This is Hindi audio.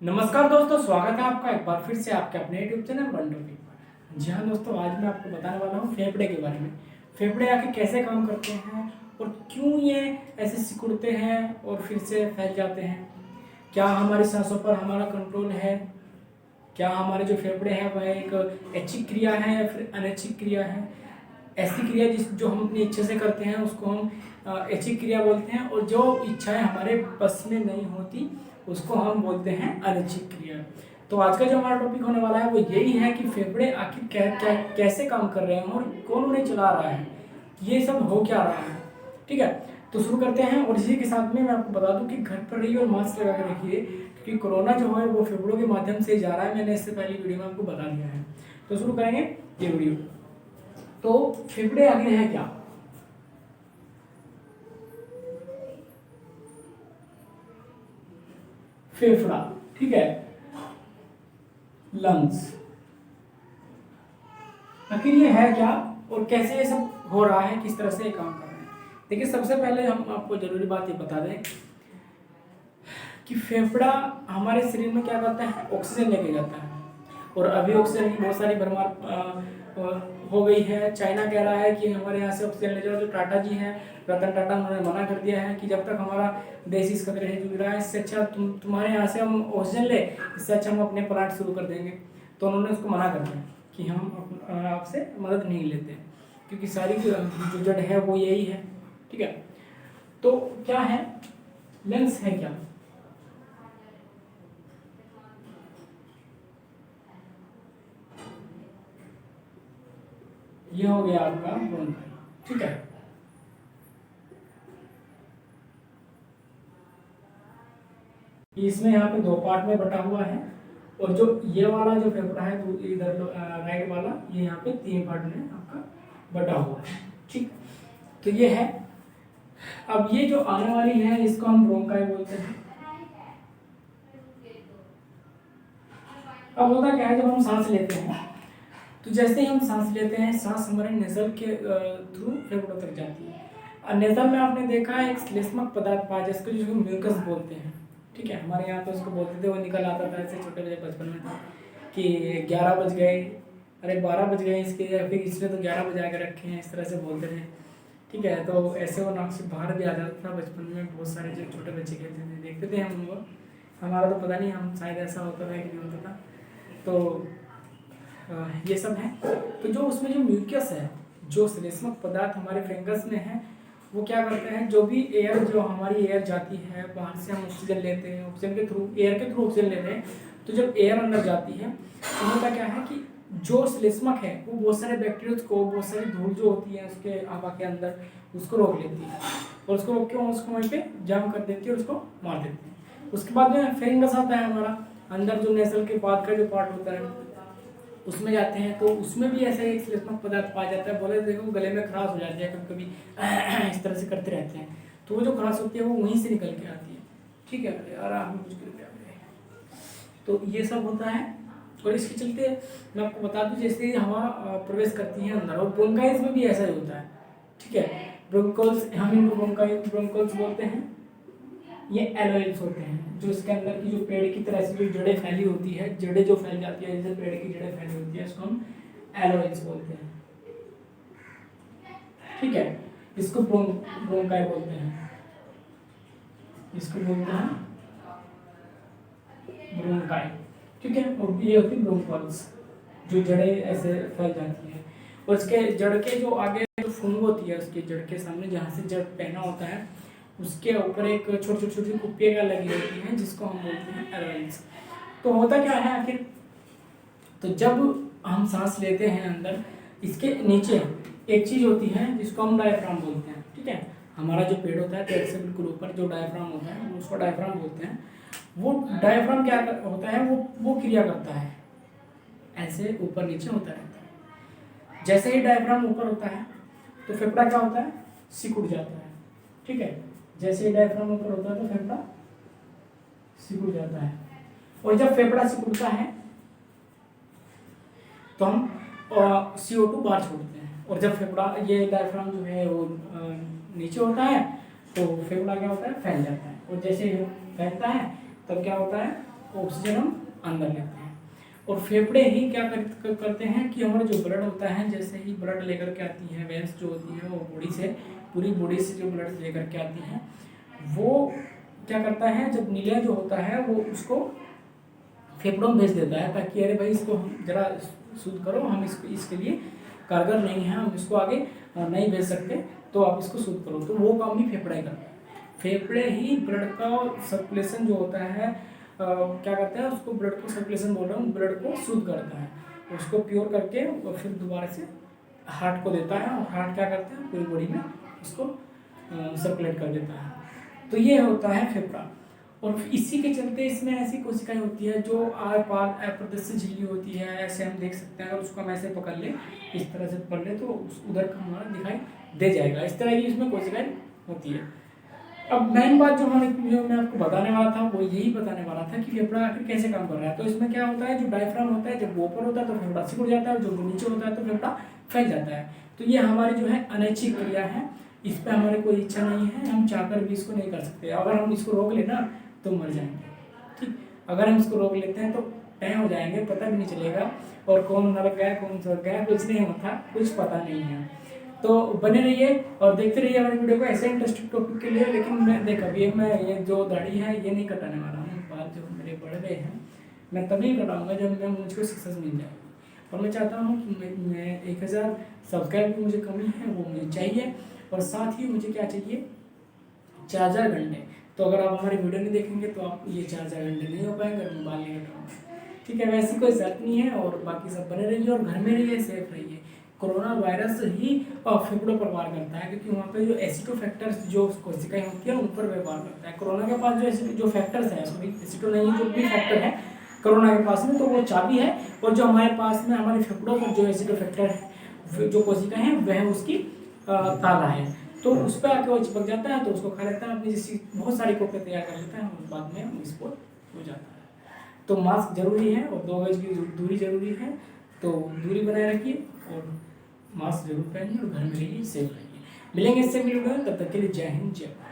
नमस्कार दोस्तों, स्वागत है आपका एक बार फिर से आपके अपने यूट्यूब चैनल वन टॉपिक पर। जी हाँ दोस्तों, आज मैं आपको बताने वाला हूँ फेफड़े के बारे में। फेफड़े आखिर कैसे काम करते हैं और क्यों ये ऐसे सिकुड़ते हैं और फिर से फैल जाते हैं। क्या हमारी सांसों पर हमारा कंट्रोल है? क्या हमारे जो फेफड़े हैं वह एक ऐच्छिक क्रिया है या फिर अनैच्छिक क्रिया है? ऐसी क्रिया जो हम अपनी इच्छा से करते हैं उसको हम ऐच्छिक क्रिया बोलते हैं, और जो इच्छाएं हमारे बस में नहीं होती उसको हम बोलते हैं अनैच्छिक क्रिया। तो आज का जो हमारा टॉपिक होने वाला है वो यही है कि फेफड़े आखिर कैसे काम कर रहे हैं और कौन उन्हें चला रहा है, ये सब हो क्या रहा है। ठीक है, तो शुरू करते हैं। और इसी के साथ में मैं आपको बता दूं कि घर पर रहिए और मास्क लगा कर रखिए, क्योंकि कोरोना जो है वो फेफड़ों के माध्यम से जा रहा है। मैंने इससे पहले वीडियो में आपको बता दिया है। तो शुरू करेंगे ये वीडियो। तो फेफड़े आगे हैं क्या? फेफड़ा, ठीक है, लंग्स, आखिर ये है क्या और कैसे ये सब हो रहा है, किस तरह से ये काम कर रहे हैं। देखिए, सबसे पहले हम आपको जरूरी बात ये बता दें कि फेफड़ा हमारे शरीर में क्या करता है, ऑक्सीजन लेके जाता है। और अभी ऑक्सीजन की बहुत सारी भरमार हो गई है। चाइना कह रहा है कि हमारे यहाँ से ऑक्सीजन ले जाओ। जो टाटा जी हैं, रतन टाटा, उन्होंने मना कर दिया है कि जब तक हमारा देश इस खतरे से जूझ रहा है, इससे अच्छा तुम्हारे यहाँ से हम ऑक्सीजन ले, इससे अच्छा हम अपने प्लांट शुरू कर देंगे। तो उन्होंने उसको मना कर दिया कि हम आपसे मदद नहीं लेते, क्योंकि सारी जो जड़ है वो यही है। ठीक है, तो क्या है, लंग्स है क्या? ये हो गया आपका ब्रोंकाई। ठीक है, इसमें यहाँ पे दो पार्ट में बटा हुआ है, और जो ये वाला जो फेफड़ा है तो इधर राइट वाला, ये यहाँ पे तीन पार्ट में आपका बटा हुआ है। ठीक, तो ये है। अब ये जो आने वाली है इसको हम ब्रोंकाई बोलते हैं। अब होता क्या है, जब हम सांस लेते हैं तो जैसे ही हम सांस लेते हैं, सांस हमारे नेजल के थ्रू फेफड़ों तक जाती है। और नेजल में आपने देखा है एक श्लेष्मक पदार्थ पाया जिसको जिसको म्यूकस बोलते हैं। ठीक है, हमारे यहाँ तो उसको बोलते थे, वो निकल आता था ऐसे छोटे बचपन में था कि 11 बज गए, अरे 12 बज गए इसके, या फिर इसने तो 11 बजा के रखे हैं, इस तरह से बोलते थे। ठीक है, तो ऐसे वो नाक से बाहर भी आ जाता था। बचपन में बहुत सारे जो छोटे बच्चे खेलते थे, देखते थे हम लोग। हमारा तो पता नहीं, हम शायद ऐसा होता था कि नहीं होता था। तो ये सब है। तो जो उसमें जो म्यूकस है, जो श्लेष्मक पदार्थ हमारे फेंगस में है, वो क्या करते हैं, जो भी एयर, जो हमारी एयर जाती है बाहर से, हम ऑक्सीजन लेते हैं, ऑक्सीजन के थ्रू, एयर के थ्रू ऑक्सीजन लेते हैं। तो जब एयर अंदर जाती है तो होता क्या है कि जो श्लेष्मक है वो बहुत सारे बैक्टीरिया को, बहुत सारी धूल जो होती है उसके हवा के अंदर, उसको रोक लेती है, और उसको रोक के उसको वहीं पे जाम कर देती है और उसको मार देती है। उसके बाद में फेरिंगस आता है हमारा, अंदर जो नेसल के बाद का जो पार्ट होता है उसमें जाते हैं। तो उसमें भी ऐसा एक श्लेष्मक पदार्थ पाया जाता है। बोले देखो गले में खराश हो जाती है कभी कभी, इस तरह से करते रहते हैं, तो वो जो खराश होती है वो वहीं से निकल के आती है। ठीक है, आराम मुश्किल पे आ गए। तो ये सब होता है, और इसके चलते मैं आपको बता दूं, जैसे ही हवा प्रवेश करती है अंदर, और ब्रोंकाइल्स में भी ऐसा ही होता है। ठीक है, ब्रोंकोल्स, हम इनको ब्रोंकोल्स बोलते हैं। ये एलोइल्स होते हैं, जो इसके अंदर की जो पेड़ की तरह से जो जड़ें फैली होती है, जड़ें जो फैल जाती है, जैसे पेड़ की जड़ें फैली होती है, इसको हम एलोइल्स बोलते हैं। ठीक है, इसको ब्रोंकाई बोलते हैं, इसको बोलते हैं ब्रोंकाई। ठीक है, और ये होती है ब्रोंकोल्स, जो जड़ें ऐसे फैल जाती है। और इसके जड़ के जो आगे जो फूंग होती है, उसके जड़ के सामने जहाँ से जड़ पहना होता है, उसके ऊपर एक छोटी छोटी कुप्पियाँ लगी होती हैं, जिसको हम बोलते हैं एरोइल्स। तो होता क्या है आखिर, तो जब हम सांस लेते हैं अंदर, इसके नीचे एक चीज होती है जिसको हम डायफ्राम बोलते हैं। ठीक है, हमारा जो पेड़ होता है, पेड़ से बिल्कुल ऊपर जो डायफ्राम होता है उसको डायफ्राम बोलते हैं। वो डायफ्राम क्या होता है, वो क्रिया करता है, ऐसे ऊपर नीचे होता रहता है। जैसे ही डायफ्राम ऊपर होता है तो फेफड़ा क्या होता है, सिकुड़ जाता है। ठीक है, जैसे ही डायफ्राम ऊपर होता है तो फेफड़ा सिकुड़ जाता है। और जब फेफड़ा सिकुड़ता है तो हम CO2 बाहर छोड़ते हैं। और जब फेफड़ा, ये डायफ्राम जो है वो नीचे होता है, तो फेफड़ा क्या होता है, फैल जाता है। और जैसे फैलता है तब क्या होता है, ऑक्सीजन हम अंदर लेते हैं। और फेफड़े ही क्या करते हैं कि हमारा जो ब्लड होता है, जैसे ही ब्लड लेकर के आती है, वेंस जो होती है वो बॉडी से, पूरी बॉडी से जो ब्लड लेकर के आती है, वो क्या करता है, जब नीला जो होता है वो उसको फेफड़ों में भेज देता है, ताकि अरे भाई इसको हम जरा शुद्ध करो, हम इसको इसके लिए कारगर नहीं है, हम इसको आगे नहीं भेज सकते, तो आप इसको शुद्ध करो। तो वो काम भी फेफड़ा ही करता है। फेफड़े ही ब्लड का सर्कुलेशन जो होता है क्या करता है, उसको ब्लड को सर्कुलेशन बोल रहा हूँ, ब्लड को शुद्ध करता है, उसको प्योर करके और फिर दोबारा से हार्ट को देता है, और हार्ट क्या करता है, पूरी बॉडी में उसको सर्कुलेट कर देता है। तो ये होता है फेफड़ा। और इसी के चलते इसमें ऐसी कोशिकाएं होती है जो आर पार अप्रदेश से झिल्ली होती है, ऐसे हम देख सकते हैं। अगर उसको हम ऐसे पकड़ ले, इस तरह से पकड़ ले, तो उधर का हमारा दिखाई दे जाएगा। इस तरह की इसमें कोशिकाएं होती है। अब मेन बात जो मैं आपको बताने वाला था वो यही बताने वाला था कि फेफड़ा आखिर कैसे काम कर रहा है। तो इसमें क्या होता है, जो डायफ्राम होता है जब वो ऊपर होता है तो फेफड़ा सिकुड़ जाता है, और जो नीचे होता है तो फेफड़ा फैल जाता है। तो ये हमारी जो है अनैच्छिक क्रिया है, इस पर हमारी कोई इच्छा नहीं है, हम चाहकर भी इसको नहीं कर सकते। अगर हम इसको रोक लेना तो मर जाएंगे, ठीक। अगर हम इसको रोक लेते हैं तो तय हो जाएंगे, पता भी नहीं चलेगा, और कौन नरक गया कौन स्वर्ग गया कुछ नहीं होता, कुछ पता नहीं है। तो बने रहिए और देखते रहिए हमारी वीडियो को ऐसे इंटरेस्टिंग टॉपिक के लिए। लेकिन मैं देख, अभी मैं ये जो दाढ़ी है ये नहीं कटाने वाला हूँ, बाल जो मेरे बढ़ गए हैं मैं तभी कटाऊंगा जब मुझको सक्सेस मिल जाएगी। और मैं चाहता हूँ कि मैं 1000 सब्सक्राइब की मुझे कमी है, वो मुझे चाहिए, और साथ ही मुझे क्या चाहिए, 4000 घंटे। तो अगर आप हमारी वीडियो नहीं देखेंगे तो आप ये 4000 घंटे नहीं हो पाएंगे, और मैं बाल नहीं कटाऊंगा, ठीक है। वैसी कोई शर्त नहीं है, और बाकी सब बने रहिए और घर में रहिए, सेफ रहिए। कोरोना वायरस ही फेफड़ों पर वार करता है, क्योंकि वहाँ पे जो एसिटो फैक्टर्स जो कोशिकाएं होती है उन पर वार करता है। कोरोना के पास जो फैक्टर्स है, सॉरी एसिटो नहीं, जो भी फैक्टर है कोरोना के पास में, तो वो चाबी है। और जो हमारे पास में हमारे फेफड़ों पर जो एसिटो फैक्टर है, जो कोशिकाएं हैं, वह उसकी ताला है। तो उस पर आके वो चिपक जाता है, तो उसको खा लेता है, अपनी जैसी बहुत सारी कॉपी तैयार कर लेता है, और बाद में विस्फोट हो जाता है। तो मास्क जरूरी है, और 2 गज की दूरी जरूरी है, तो दूरी बनाए रखिए, और मास्क जरूर पहनिए, और घर में रहिए, सेफ रहिए। मिलेंगे इससे वीडियो में, तब तक के लिए जय हिंद, जय भारत।